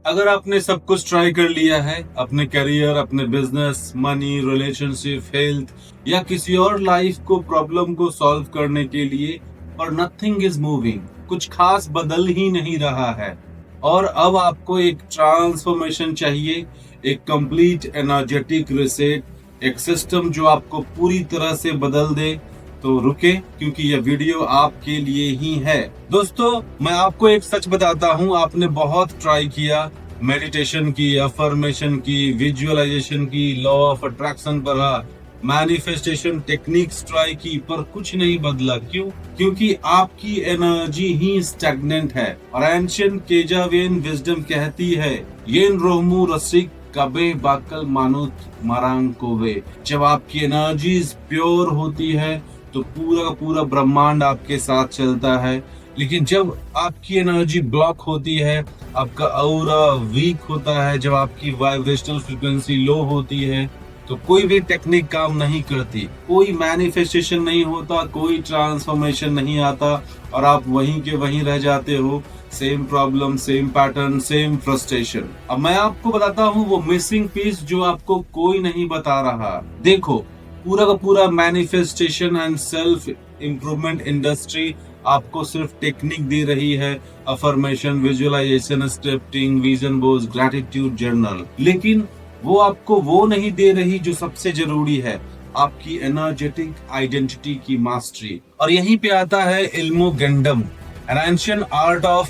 अगर आपने सब कुछ ट्राई कर लिया है, अपने करियर, अपने बिजनेस, मनी, रिलेशनशिप, हेल्थ या किसी और लाइफ को प्रॉब्लम को सॉल्व करने के लिए, और नथिंग इज मूविंग, कुछ खास बदल ही नहीं रहा है, और अब आपको एक ट्रांसफॉर्मेशन चाहिए, एक कंप्लीट एनर्जेटिक रिसेट, एक सिस्टम जो आपको पूरी तरह से बदल दे, तो रुके, क्योंकि यह वीडियो आपके लिए ही है। दोस्तों, मैं आपको एक सच बताता हूं, आपने बहुत ट्राई किया, मेडिटेशन की, अफर्मेशन की, विजुअलाइजेशन की, लॉ ऑफ अट्रैक्शन पढ़ा, मैनिफेस्टेशन टेक्निक्स ट्राई की, पर कुछ नहीं बदला। क्यों? क्योंकि आपकी एनर्जी ही स्टैग्नेंट है। और एंशियंट केजावियन विजडम कहती है, येन रोहमू रसिक कबे बाकल मानुत मरांग कोवे। जब आपकी एनर्जीज प्योर होती है तो पूरा का पूरा ब्रह्मांड आपके साथ चलता है, लेकिन जब आपकी एनर्जी ब्लॉक होती है, आपका ऑरा वीक होता है, जब आपकी वाइब्रेशनल फ्रीक्वेंसी लो होती है, तो कोई भी टेक्निक काम नहीं करती, कोई मैनिफेस्टेशन नहीं होता, कोई ट्रांसफॉर्मेशन नहीं आता, और आप वहीं के वहीं रह जाते हो। Same problem, same pattern, same frustration. अब मैं आपको बताता हूँ वो मिसिंग पीस जो आपको कोई नहीं बता रहा। देखो, पूरा का पूरा manifestation and self improvement industry आपको सिर्फ टेक्निक दे रही है, affirmation, visualization, scripting, vision board, gratitude journal, लेकिन वो आपको वो नहीं दे रही जो सबसे जरूरी है, आपकी एनर्जेटिक आइडेंटिटी की मास्टरी। और यहीं पे आता है Elmo गंडम, an ancient art of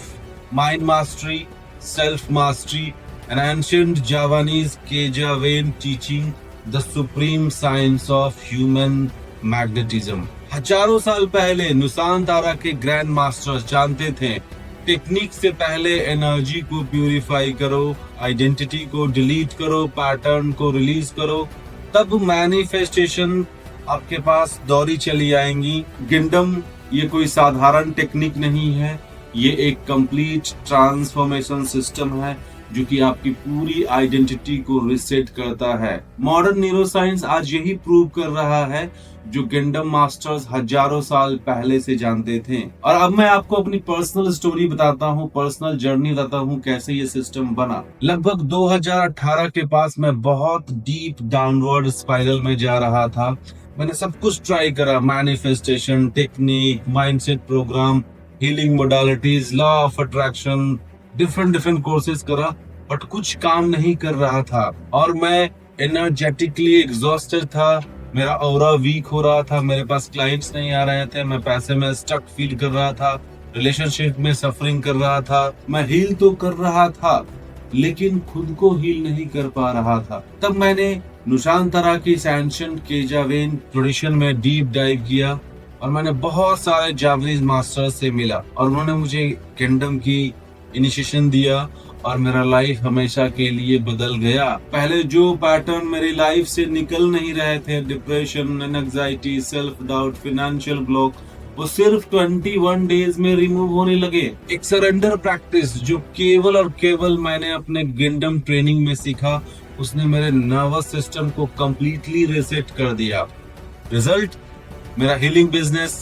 mind mastery, self mastery, an ancient Javanese Kejawen teaching, the supreme science of human magnetism। हजारों साल पहले नुसानतारा के ग्रैंड मास्टर्स जानते थे, टेक्निक से पहले एनर्जी को प्यूरिफाई करो, आइडेंटिटी को डिलीट करो, पैटर्न को रिलीज करो, तब मैनिफेस्टेशन आपके पास दौड़ी चली आएंगी। गिंडम ये कोई साधारण टेक्निक नहीं है, ये एक कंप्लीट ट्रांसफॉर्मेशन सिस्टम है जो कि आपकी पूरी आइडेंटिटी को रिसेट करता है। मॉडर्न न्यूरोसाइंस आज यही प्रूव कर रहा है जो गिंडम मास्टर्स हजारों साल पहले से जानते थे। और अब मैं आपको अपनी पर्सनल स्टोरी बताता हूँ, पर्सनल जर्नी बताता हूँ कैसे ये सिस्टम बना। लगभग 2018 के पास मैं बहुत डीप डाउनवर्ड स्पाइरल में जा रहा था। मैंने सब कुछ ट्राई करा, manifestation technique, mindset program, healing modalities, law of attraction, different courses करा, बट कुछ काम नहीं कर रहा था। और मैं एनर्जेटिकली एग्जॉस्टेड था, मेरा ऑरा वीक हो रहा था, मेरे पास क्लाइंट्स नहीं आ रहे थे, मैं पैसे में स्टक फील कर रहा था, रिलेशनशिप में सफरिंग कर रहा था। मैं हील तो कर रहा था, लेकिन खुद को हील नहीं कर पा रहा था। तब मैंने नुशांतरा की एंशिएंट केजावेन ट्रेडिशन में डीप डाइव किया, और मैंने बहुत सारे जापानीज मास्टर्स से मिला, और उन्होंने मुझे किंगडम की इनिशिएशन दिया, और मेरा लाइफ हमेशा के लिए बदल गया। पहले जो पैटर्न मेरी लाइफ से निकल नहीं रहे थे, depression, anxiety, self doubt, financial block, वो सिर्फ 21 डेज में रिमूव होने लगे। एक सरेंडर प्रैक्टिस जो केवल और केवल मैंने अपने गिंडम ट्रेनिंग में सीखा, उसने मेरे नर्वस सिस्टम को कंप्लीटली रिसेट कर दिया। रिजल्ट, मेरा हीलिंग बिजनेस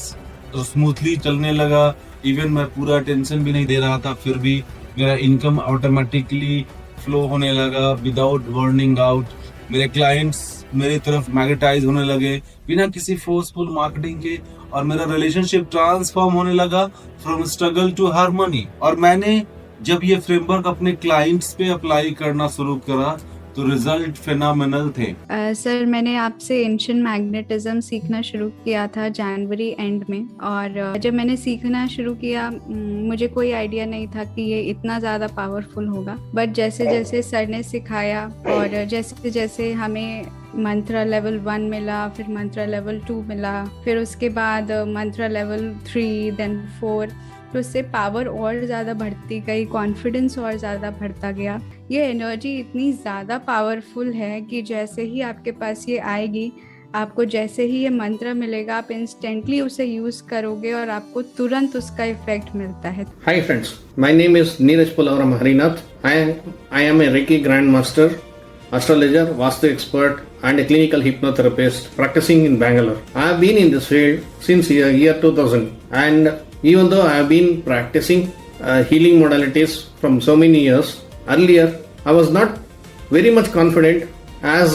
तो स्मूथली चलने लगा। इवन मैं पूरा टेंशन भी नहीं दे रहा था, फिर भी मेरा इनकम ऑटोमेटिकली फ्लो होने लगा विदाउट वर्निंग आउट। मेरे क्लाइंट्स मेरी तरफ मैग्नेटाइज होने लगे बिना किसी फोर्सफुल मार्केटिंग के, और मेरा रिलेशनशिप ट्रांसफॉर्म होने लगा फ्रॉम स्ट्रगल टू हार्मनी। और मैंने जब ये फ्रेमवर्क अपने क्लाइंट्स पे अप्लाई करना शुरू करा तो रिजल्ट फिनोमिनल थे। सर, मैंने आपसे एंशिएंट मैग्नेटिज्म सीखना शुरू किया था जनवरी एंड में, और जब मैंने सीखना शुरू किया मुझे कोई आइडिया नहीं था कि ये इतना ज़्यादा पावरफुल होगा। बट जैसे जैसे सर ने सिखाया, और जैसे जैसे हमें मंत्रा लेवल 1 मिला, फिर मंत्रा लेवल 2 मिला, फिर उसके बाद मंत्रा लेवल 3, देन 4, तो उससे पावर और ज़्यादा बढ़ती गई, कॉन्फिडेंस और ज़्यादा बढ़ता गया। ये एनर्जी इतनी ज़्यादा पावरफुल है कि जैसे ही आपके पास ये आएगी, आपको जैसे ही ये मंत्र मिलेगा, आप इंस्टेंटली उसे यूज़ करोगे और आपको तुरंत उसका इफेक्ट मिलता है। Hi friends, my name is Neeraj Polavaram Harinath. I am a Reiki Grand Master, astrologer, Vastu expert and a clinical hypnotherapist practicing in Bangalore. I have been in this field since year 2000, and even though I have been practicing healing modalities from so many years, earlier I was not very much confident as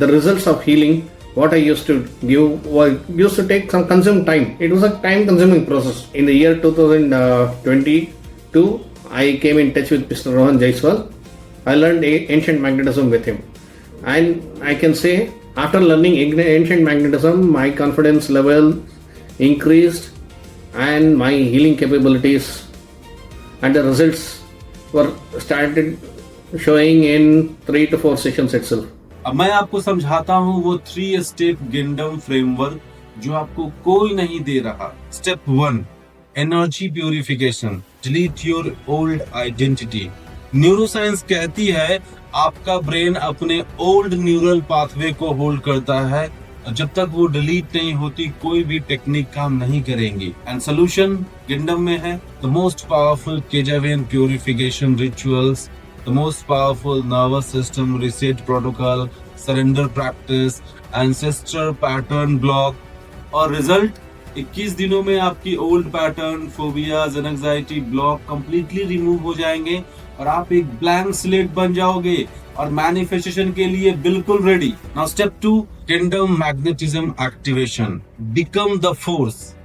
the results of healing what I used to give used to take some consume time. It was a time consuming process. In the year 2022 I came in touch with Mr. Rohan Jaiswal. I learned ancient magnetism with him, and I can say after learning ancient magnetism my confidence level increased and my healing capabilities and the results were started showing in 3 to 4 sessions itself. अब मैं आपको समझाता हूँ वो 3 step गिंडम framework जो आपको कोई नहीं दे रहा। Step 1, energy purification, delete your old identity. Neuroscience कहती है आपका ब्रेन अपने ओल्ड न्यूरल पाथवे को होल्ड करता है, जब तक वो डिलीट नहीं होती कोई भी टेक्निक काम नहीं करेंगी। एंड सोल्यूशन गिंडम में है the most powerful Kejawen purification rituals, the most powerful nervous system reset protocol, surrender practice, ancestor pattern block, और रिजल्ट 21 दिनों में आपकी old pattern, phobias, anxiety block completely remove हो जाएंगे और आप एक ब्लैंक स्लेट बन जाओगे और मैनिफेस्टेशन के लिए बिल्कुल ready. Now step 2, kingdom magnetism activation, become the force.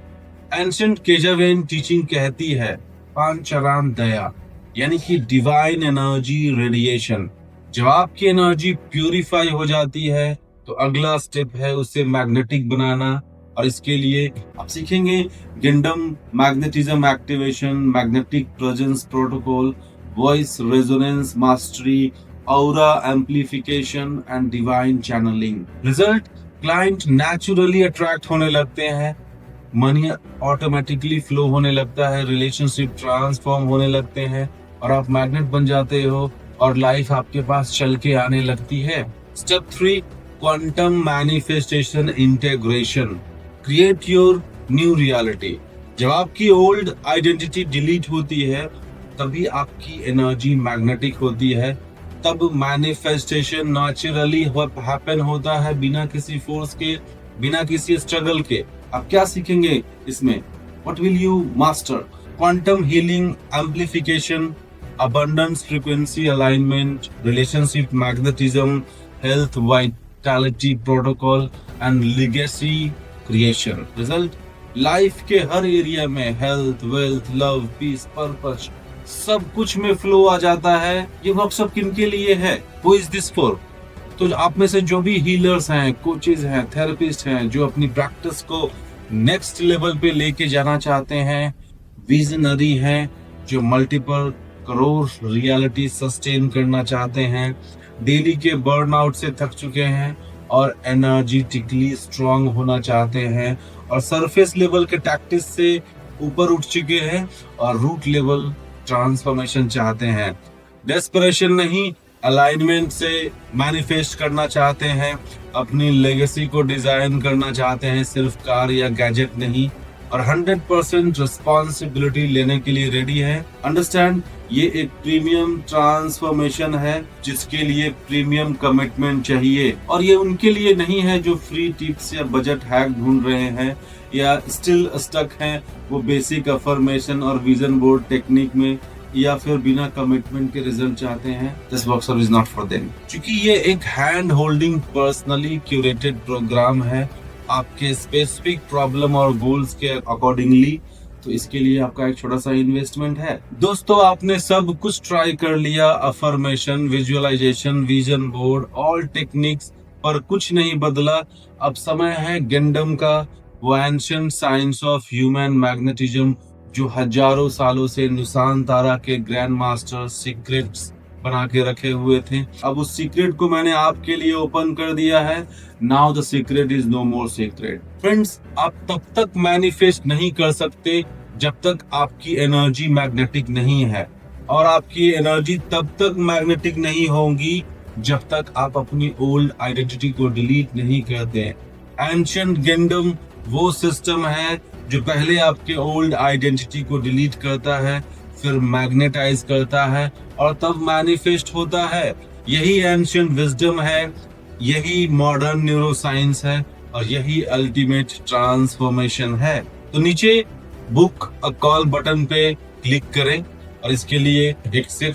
Ancient Kejawen teaching कहती है पांचराम दया, यानी कि डिवाइन एनर्जी रेडिएशन। जब आपकी एनर्जी प्यूरिफाई हो जाती है तो अगला स्टेप है उसे मैग्नेटिक बनाना, और इसके लिए आप सीखेंगे kingdom magnetism activation, magnetic presence protocol, voice resonance mastery, aura amplification and divine channeling. Result, client naturally attract होने लगते हैं, मनी ऑटोमेटिकली फ्लो होने लगता है, रिलेशनशिप ट्रांसफॉर्म होने लगते हैं और आप मैग्नेट बन जाते हो और लाइफ आपके पास चल के आने लगती है। Step 3, quantum manifestation integration, create your new reality. जब आपकी ओल्ड आइडेंटिटी डिलीट होती है तभी आपकी एनर्जी मैग्नेटिक होती है, तब मैनिफेस्टेशन नेचुरली हैपन होता है, बिना किसी फोर्स के, बिना किसी स्ट्रगल के। आप क्या सीखेंगे इसमें? What will you master? Quantum healing, amplification, abundance frequency alignment, relationship magnetism, health vitality protocol and legacy creation. Result, life के हर एरिया में health, wealth, love, peace, purpose सब कुछ में फ्लो आ जाता है। ये वर्कशॉप किनके लिए है? Who is this for? तो आप में से जो भी हीलर्स हैं, कोचेज हैं, थेरेपिस्ट हैं, जो अपनी प्रैक्टिस को नेक्स्ट लेवल पे लेके जाना चाहते हैं, विजनरी हैं, जो मल्टीपल करोड़ रियलिटी सस्टेन करना चाहते हैं, डेली के बर्नआउट से थक चुके हैं और एनर्जेटिकली स्ट्रांग होना चाहते हैं और सरफेस लेवल के टैक्टिस से ऊपर उठ चुके हैं और रूट लेवल ट्रांसफॉर्मेशन चाहते हैं। डेस्परेशन नहीं, अलाइनमेंट से मैनिफेस्ट करना चाहते हैं, अपनी लेगेसी को डिजाइन करना चाहते हैं, सिर्फ कार या गैजेट नहीं, और 100% रिस्पॉन्सिबिलिटी लेने के लिए रेडी है। अंडरस्टैंड, ये एक प्रीमियम ट्रांसफॉर्मेशन है जिसके लिए प्रीमियम कमिटमेंट चाहिए, और ये उनके लिए नहीं है जो फ्री टिप्स या बजट हैक ढूंढ रहे हैं या स्टिल स्टक हैं वो बेसिक अफर्मेशन और विजन बोर्ड टेक्निक में, या फिर बिना कमिटमेंट के रिजल्ट चाहते हैं। This workshop is not for them. क्योंकि ये एक hand holding personally curated program है आपके स्पेसिफिक प्रॉब्लम और गोल्स के अकॉर्डिंगली, तो इसके लिए आपका एक छोटा सा इन्वेस्टमेंट है। दोस्तों, आपने सब कुछ ट्राई कर लिया, affirmation, visualization, vision board, all techniques, पर कुछ नहीं बदला। अब समय है गिंडम का, वो ancient science of human magnetism जो हजारों सालों से नुसान तारा के ग्रैंड मास्टर सीक्रेट्स बना के रखे हुए थे। अब उस सीक्रेट को मैंने आपके लिए ओपन कर दिया है। Now the secret is no more secret. Friends, आप तब तक मैनिफेस्ट नहीं कर सकते जब तक आपकी एनर्जी मैग्नेटिक नहीं है, और आपकी एनर्जी तब तक मैग्नेटिक नहीं होगी जब तक आप अपनी ओल्ड आइडेंटिटी को डिलीट नहीं करते। एंशिएंट गिंडम वो सिस्टम है जो पहले आपके ओल्ड आइडेंटिटी को डिलीट करता है, फिर मैग्नेटाइज करता है और तब मैनिफेस्ट होता है। यही एंशिएंट विजडम है, यही मॉडर्न न्यूरोसाइंस है और यही अल्टीमेट ट्रांसफॉर्मेशन है। तो नीचे बुक अ कॉल बटन पे क्लिक करें और इसके लिए एक 6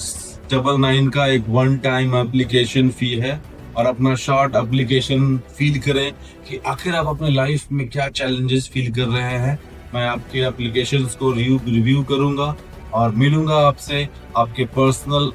699 का एक वन टाइम एप्लीकेशन फी है और अपना शॉर्ट एप्लीकेशन फील करें कि आखिर आप अपने लाइफ में क्या चैलेंजेस फील कर रहे हैं। मैं आपके एप्लीकेशंस को रिव्यू करूंगा और मिलूंगा आपसे आपके पर्सनल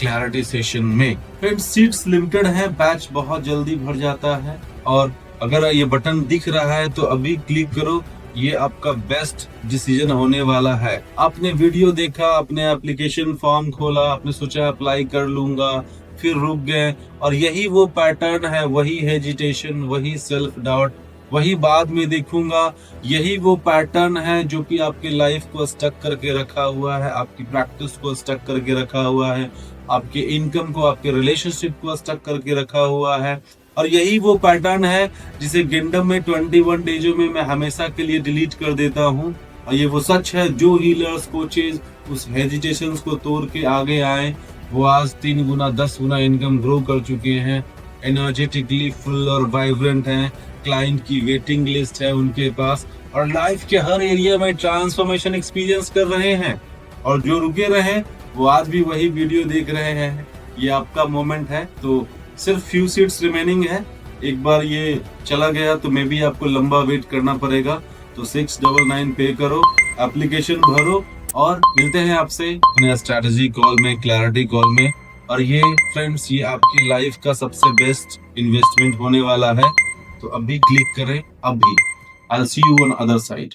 क्लैरिटी सेशन में। फ्रेंड्स, सीट्स लिमिटेड है, बैच बहुत जल्दी भर जाता है और अगर ये बटन दिख रहा है तो अभी क्लिक करो, ये आपका बेस्ट डिसीजन होने वाला है। आपने वीडियो देखा, आपने एप्लीकेशन फॉर्म खोला, आपने सोचा अप्लाई कर लूंगा, फिर रुक गए और यही वो पैटर्न है, वही हेजिटेशन, वही सेल्फ डाउट, वही बाद में देखूंगा, यही वो पैटर्न है जो कि आपकी लाइफ को स्टक करके रखा हुआ है, आपकी प्रैक्टिस को स्टक करके रखा हुआ है, आपके इनकम को, आपके रिलेशनशिप को स्टक करके रखा हुआ है। और यही वो पैटर्न है जिसे गिंडम में 21 डेजों में मैं हमेशा के लिए डिलीट कर देता हूँ। और ये वो सच है, जो हीलर्स कोचेज उस हेजिटेशंस को तोड़ के आगे आए वो आज 3 गुना 10 गुना इनकम ग्रो कर चुके हैं, एनर्जेटिकली फुल और वाइब्रेंट हैं, क्लाइंट की वेटिंग लिस्ट है उनके पास और लाइफ के हर एरिया में ट्रांसफॉर्मेशन एक्सपीरियंस कर रहे हैं। और जो रुके रहे वो आज भी वही वीडियो देख रहे हैं। ये आपका मोमेंट है, तो सिर्फ फ्यू सीट्स रिमेनिंग है। एक बार ये चला गया तो मे भी आपको लंबा वेट करना पड़ेगा। तो 699 पे करो, एप्लीकेशन भरो और मिलते हैं आपसे अपने स्ट्रैटेजी कॉल में, क्लैरिटी कॉल में। और ये फ्रेंड्स, ये आपकी लाइफ का सबसे बेस्ट इन्वेस्टमेंट होने वाला है। तो अभी क्लिक करें, अभी। I'll see you on other side.